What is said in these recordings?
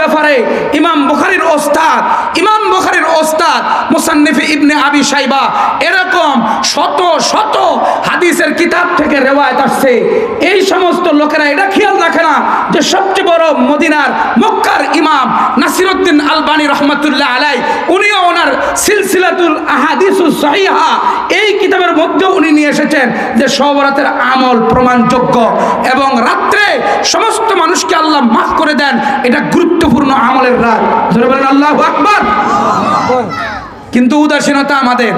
ব্যাপারে ইমাম বুখারীর ওস্তাদ মুসান্নিফ ইবনে আবি শাইবা এরকম শত শত হাদিসের কিতাব থেকে রিওয়ায়াত আসছে। এই সমস্ত লোকেরা এটা খেয়াল রাখে না যে সবচেয়ে বড় মদিনার মক্কার ইমাম নাসিরউদ্দিন আলবানী রহমাতুল্লাহ আলাইহি উনিও ওনার সিলসিলাতুল আহাদিসুস সহিহা এই কিতাবের মধ্যে উনি নিয়ে এসেছেন যে শবে বরাতের আমল প্রমাণযোগ্য এবং রাত্রে সমস্ত মানুষকে আল্লাহ মাফ করে দেন, এটা গুরুত্বপূর্ণ আমলের রাত। জোরে বলেন আল্লাহু আকবার। কিন্তু উদাসীনতা আমাদের,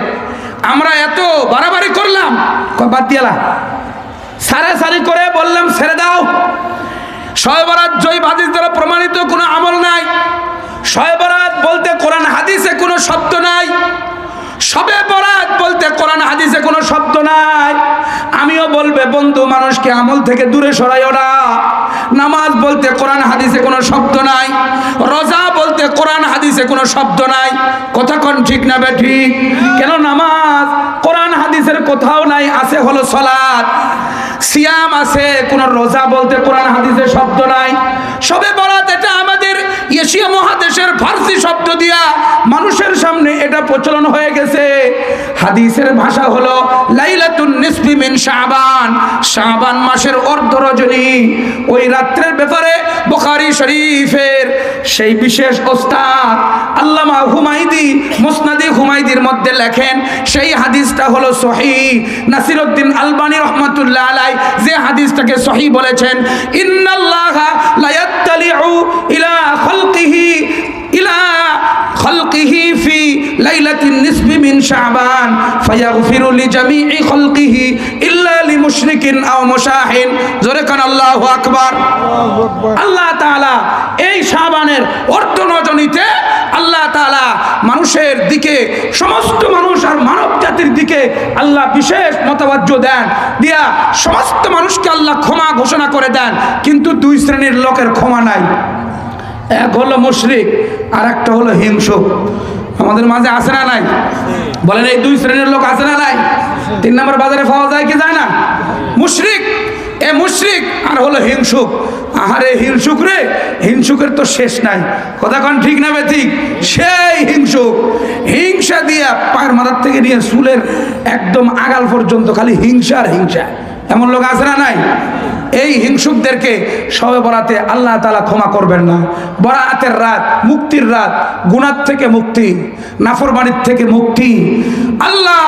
আমরা এত বাড়াবাড়ি করলাম, বাদ দিয়ালা সারাসারি করে বললাম ছেড়ে দাও। শবে বরাত জয়ী হাদিস দ্বারা প্রমাণিত কোনো আমল নাই। শবে বরাত বলতে কোরআন হাদিসে কোনো শব্দ নাই। শবে বরাত বলতে কোরআন হাদিসে কোনো শব্দ নাই। আমিও বলবে বন্ধু মানুষকে আমল থেকে দূরে সরাইও না। নামাজ বলতে কোরআন হাদিসে কোনো শব্দ নাই। রোজা বলতে কোরআন হাদিসে কোনো শব্দ নাই। কথা কোন ঠিক না বে ঠিক? কেন নামাজ কোরআন হাদিসের কোথাও নাই, আছে হলো সালাত। সিয়াম আছে, কোন রোজা বলতে কোরআন হাদিসে শব্দ নাই। শবে বরাত এটা আমাদের এশিয়া মহাদেশের ফার্সি শব্দ দিয়া মানুষের সামনে এটা প্রচলন হয়ে গেছে। হাদিসের ভাষা হলো লাইলাতুন নিসফি মিন শাবান, শাবান মাসের অর্ধ রজনী। ওই রাত্রের ব্যাপারে বুখারী শরীফের সেই বিশেষ ওস্তাদ আল্লামা হুমায়দি মুসনাদে হুমায়দির মধ্যে লেখেন সেই হাদিসটা হলো সহিহ। নাসিরউদ্দিন আলবানী রহমাতুল্লাহ আলাইহি যে হাদিসটাকে সহিহ বলেছেন, ইন্নাল্লাহা লা ইয়াত্তালিউ ইলা খালকিহি ফি লাইলাতিন নিসফি মিন শাবান ফায়াগফিরু লিজামিই খালকিহি ইল্লা লিমুশরিকিন আও মুশাহিন। জোরে কান আল্লাহু আকবার। আল্লাহ তাআলা এই শাবানের অর্ধ রজনীতে আল্লাহ তাআলা মানুষের দিকে, সমস্ত মানুষ আর মানব জাতির দিকে আল্লাহ বিশেষ মতবাজ্য দেন, দিয়া সমস্ত মানুষকে আল্লাহ ক্ষমা ঘোষণা করে দেন। কিন্তু দুই শ্রেণীর লোকের ক্ষমা নাই, এক হলো মুশরিক আর একটা হলো হিংসুক। আমাদের মাঝে আছে না নাই? বলেন এই দুই শ্রেণীর লোক আছে না নাই? 3 নম্বর বাজারে পাওয়া যায় কি যায় না? মুশরিক, এ মুশরিক আর হলো হিংসুক। আহারে হিংসুক রে, হিংসুকের তো শেষ নাই। কথা কোন ঠিক না বেঠিক? সেই হিংসুক হিংসা দিয়া পায়ের মাথার থেকে নিয়ে চুলের একদম আগাল পর্যন্ত খালি হিংসা আর হিংসা। এমন লোক আছে না নাই? এই হিংসুকদেরকে শবে বরাতে আল্লাহ তাআলা ক্ষমা করবেন না। বরাতের রাত মুক্তির রাত, গুনাহ থেকে মুক্তি, নাফরমানির থেকে মুক্তি। আল্লাহ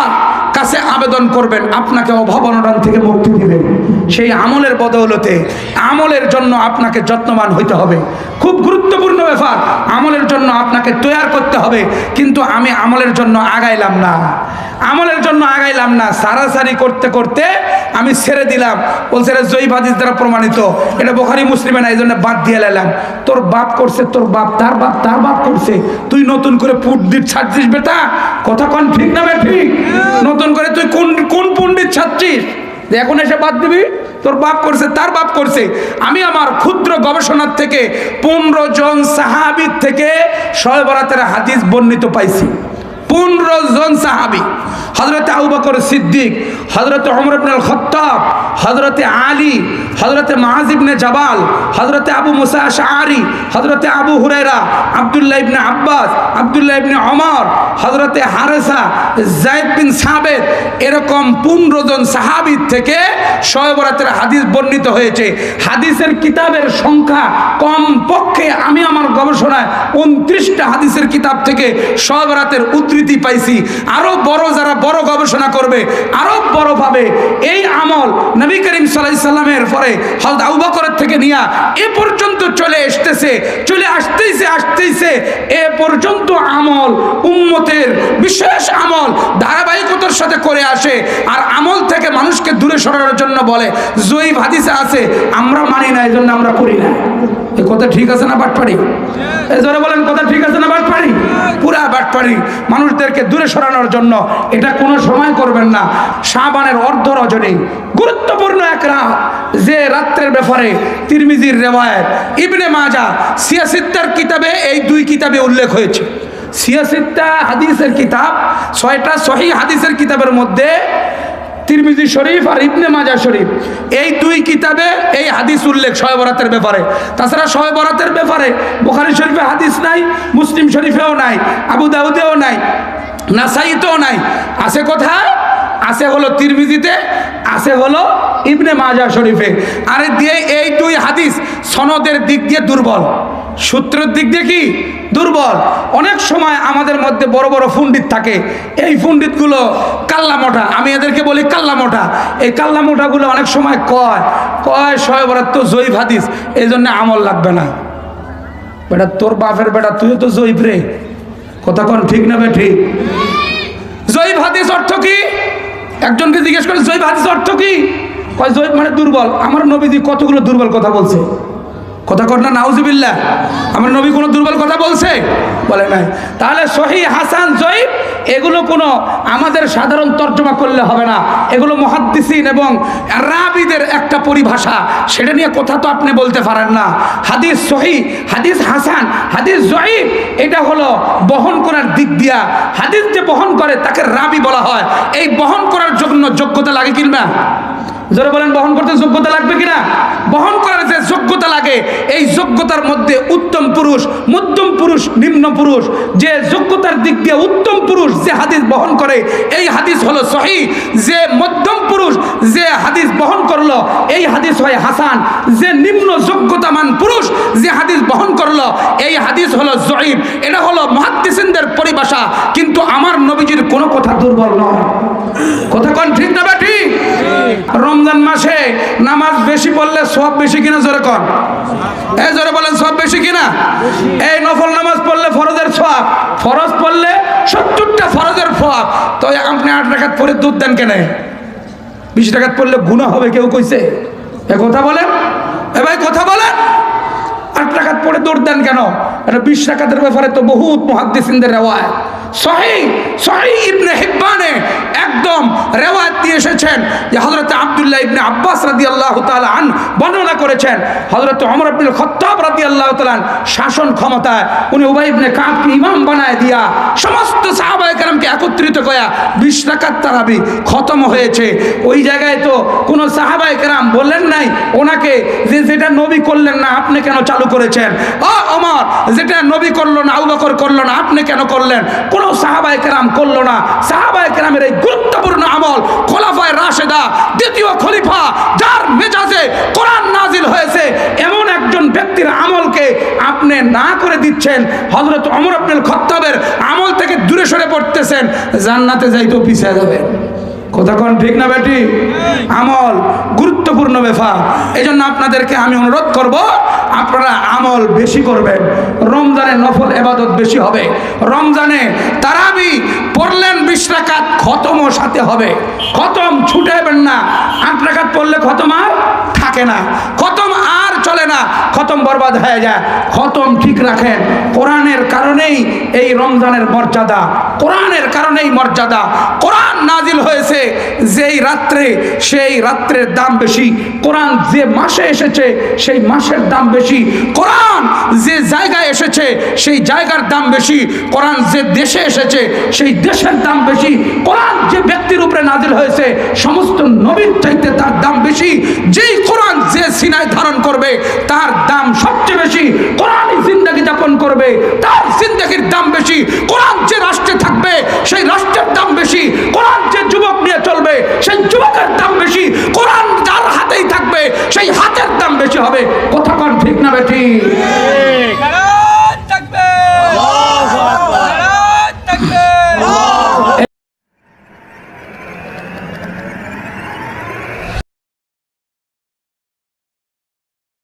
কাছে আবেদন করবেন, আপনাকে অভাব অনটন থেকে মুক্তি দিবেন। সেই আমলের বদৌলতে আমলের জন্য আপনাকে যত্নবান হইতে হবে। খুব গুরুত্বপূর্ণ ব্যাপার, আমলের জন্য আপনাকে তৈয়ার করতে হবে। কিন্তু আমি আমলের জন্য আগাইলাম না, সারাসারি করতে করতে আমি ছেড়ে দিলাম। বলছে রে জয়ী হাদিস দ্বারা প্রমাণিত, এটা বুখারী মুসলিমে না, এই জন্য বাদ দিয়ে লাইলাম। তোর বাপ করছে, তোর বাপ, তার বাপ করছে, তুই নতুন করে পণ্ডিত ছাড়ছিস বেটা। কথা কোন ঠিক না ঠিক? নতুন করে তুই কোন পণ্ডিত ছাড়ছিস এখন এসে বাদ দিবি? তোর বাপ করছে, তার বাপ করছে। আমি আমার ক্ষুদ্র গবেষণার থেকে 15 জন সাহাবীর থেকে শবে বরাতের হাদিস বর্ণিত পাইছি। 15 জন সাহাবী, হযরতে আবু বকর সিদ্দিক, হযরতে ওমর ইবনে আল খাত্তাব, হযরতে আলী, হযরতে মুআয ইবনে জাবাল, হযরতে আবু মুসা আশআরী, হযরতে আবু হুরায়রা, আব্দুল্লাহ ইবনে আব্বাস, আব্দুল্লাহ ইবনে ওমর, হযরতে হারেসা, যায়েদ বিন সাবিত, এরকম 15 জন সাহাবীর থেকে শবে বরাতের হাদিস বর্ণিত হয়েছে। হাদিসের কিতাবের সংখ্যা কম পক্ষে আমি আমার গবেষণায় 29টা হাদিসের কিতাব থেকে শবে বরাতের উদ্ধৃতি পাইছি। আরো বড় যারা বড় গবেষণা করবে আরো বড় ভাবে এই আমল নবী করিম সাল্লাল্লাহু আলাইহি সাল্লামের পরে হযরত আবু বকরের থেকে নিয়ে এ পর্যন্ত চলে আসতেছে এ পর্যন্ত আমল উম্মতের বিশেষ আমল ধারাবাহিকতার সাথে করে আসে। আর আমল থেকে মানুষকে দূরে সরানোর জন্য বলে জয়ী হাদিসে আছে, আমরা মানি না, এই জন্য আমরা করি না। এই কথা ঠিক আছে না বাটপাড়ি? এই জোরে বলেন কথা ঠিক আছে না বাটপাড়ি? পুরা বাটপাড়ি। মানুষদেরকে দূরে সরানোর জন্য এটা কোনো সময় করবেন না। শাবানের অর্ধ রজনী গুরুত্বপূর্ণ এক রাত, যে রাত্রের ব্যাপারে তিরমিজির রিওয়ায়াত, ইবনে মাজাহ সিয়াসিত্তার কিতাবে এই দুই কিতাবে উল্লেখ হয়েছে। সিয়াসিত্তা হাদিসের কিতাব, 6টা সহিহ হাদিসের কিতাবের মধ্যে তিরমিজি শরীফ আর ইবনে মাজাহ শরীফ, এই দুই কিতাবে এই হাদিস উল্লেখ শবে বরাতের ব্যাপারে। তাছাড়া শবে বরাতের ব্যাপারে বুখারী শরীফে হাদিস নাই, মুসলিম শরীফেও নাই, আবু দাউদেও নাই, নাসাইতেও নাই। আছে কোথায়? আছে হলো তিরমিজিতে, আছে হলো ইবনে মাজাহ শরীফে। আর দিয়ে এই দুই হাদিস সনদের দিক দিয়ে দুর্বল, সূত্রের দিক দিয়ে কি দুর্বল। অনেক সময় আমাদের মধ্যে বড় বড় পণ্ডিত থাকে, এই পণ্ডিতগুলো কাল্লামোটা, আমি এদেরকে বলি কাল্লামোটা। এই কাল্লামোটাগুলো অনেক সময় কয় শবে বরাত তো জয়ীফ হাদিস, এই জন্য আমল লাগবে না। বেটা তোর বাপের বেটা, তুইও তো জয়ীফ রে, কথা কোন ঠিক না বে ঠিক? জয়ীফ হাদিস অর্থ কি? একজনকে জিজ্ঞেস করে জয়ীফ হাদিস অর্থ কি? কয় জয়ীফ মানে দুর্বল। আমার নবীজি কতগুলো দুর্বল কথা বলছে, কথা কর না নাউজুবিল্লাহ। আমার নবী কোনো দুর্বল কথা বলছে? বলে নাই। তাহলে সহিহ, হাসান, জয়ীফ এগুলো কোনো আমাদের সাধারণ তর্জমা করলে হবে না, এগুলো মুহাদ্দিসিন এবং রাবিদের একটা পরিভাষা, সেটা নিয়ে কথা তো আপনি বলতে পারেন না। হাদিস সহিহ, হাদিস হাসান, হাদিস জয়ীফ এটা হলো বহন করার দিক দিয়া। হাদিস যে বহন করে তাকে রাবি বলা হয়। এই বহন করার জন্য যোগ্যতা লাগে কিনা? যারা বলেন বহন করতে যোগ্যতা লাগবে কিনা? বহন করার যে যোগ্যতা লাগে, এই যোগ্যতার মধ্যে উত্তম পুরুষ, মধ্যম পুরুষ, নিম্ন পুরুষ, যে যোগ্যতার দিক দিয়ে উত্তম পুরুষ যে হাদিস বহন করে এই হাদিস হলো সহিহ। যে মধ্যম পুরুষ যে হাদিস বহন করলো এই হাদিস হয় হাসান। যে নিম্ন যোগ্যতামান পুরুষ যে হাদিস বহন করলো এই হাদিস হলো জয়ীফ। এটা হলো মুহাদ্দিসিনদের পরিভাষা, কিন্তু আমার নবীজির কোনো কথা দুর্বল নয়। কথা কোন ঠিক না ঠিক? রমজান মাসে নামাজ বেশি পড়লে সওয়াব বেশি কিনা? জোরে কোন, এই জোরে বলেন সওয়াব বেশি কিনা? এই নফল নামাজ পড়লে ফরজের সওয়াব, ফরজ পড়লে 70টা ফরজের সওয়াব। তো আপনি 8 রাকাত পড়ে দুধ দেন কেন? 20 রাকাত পড়লে গুনাহ হবে কেউ কইছে? এ কথা বলেন, এ ভাই কথা বলেন। 8 রাকাত পড়ে দৌড় দেন কেন? এটা 20 রাকাতের ব্যাপারে তো বহুত মুহাদ্দিসিনদের রিওয়ায়াত। সহিহ ইবনে হিব্বানে একদম রিওয়ায়াত দিয়ে এসেছেন যে হযরত আব্দুল্লাহ ইবনে আব্বাস রাদিয়াল্লাহু তাআলা আনহু বর্ণনা করেছেন, হযরত ওমর ইবনে খাত্তাব রাদিয়াল্লাহু তাআলা শাসন ক্ষমতায় উনি উবাই ইবনে কাবকে ইমাম বানায় দিয়া সমস্ত সাহাবায়ে কেরামকে একত্রিত করা 20 রাকাত তারাবি খতম হয়েছে। ওই জায়গায় তো কোনো সাহাবায়ে কেরাম বললেন নাই ওনাকে যে যেটা নবী করলেন না আপনি কেন চালু করেছেন? ও ওমর, যেটা নবী করলো না, আবু বকর করলো না, আপনি কেন করলেন? কোন সাহাবায়ে কেরাম করলো না। সাহাবায়ে কেরামের এই গুরুত্বপূর্ণ আমল, খোলাফায়ে রাশেদা, দ্বিতীয় খলিফা যার মেজাজে কোরআন নাজিল হয়েছে, এমন একজন ব্যক্তির আমলকে আপনি না করে দিচ্ছেন। হযরত ওমর ইবনুল খাত্তাবের আমল থেকে দূরে সরে পড়তেছেন, জান্নাতে যাইতেও পিছিয়ে যাবেন। কথা কোন ঠিক না বেটি? আমল গুরুত্বপূর্ণ ব্যাপার। এই জন্য আপনাদেরকে আমি অনুরোধ করব, আপনারা আমল বেশি করবেন। রমজানে নফল ইবাদত বেশি হবে। রমজানে তারাবি পড়লেন 20 রাকাত, খতমও সাথে হবে। খতম ছুটাইবেন না। 8 রাকাত পড়লে খতম আর থাকে না, খতম আর চলে না, খতম বরবাদ হয়ে যায়। খতম ঠিক রাখেন। কোরআনের কারণেই এই রমজানের মর্যাদা, কোরআনের কারণেই মর্যাদা। কোরআন নাজিল হয়েছে যেই রাত্রে, সেই রাত্রের দাম বেশি। কোরআন যে মাসে এসেছে সেই মাসের দাম বেশি। কোরআন যে জায়গায় এসেছে সেই জায়গার দাম বেশি। কোরআন যে দেশে এসেছে সেই দেশের দাম বেশি। কোরআন যে ব্যক্তির উপরে নাজিল হয়েছে সমস্ত নবীর চাইতে তার দাম বেশি। যেই কোরআন যে সিনায় ধারণ করবে তার দাম সবচেয়ে বেশি। কোরআনই জিন্দেগি যাপন করবে তার জিন্দেগির দাম বেশি। কোরআন যে রাষ্ট্রে থাকবে সেই রাষ্ট্রের দাম বেশি। কোরআন যে যুবক নিয়ে চলবে সেই যুবকের দাম বেশি। কোরআন যার হাতেই থাকবে সেই হাতের দাম বেশি হবে। কথা কোন ঠিক না বেটি?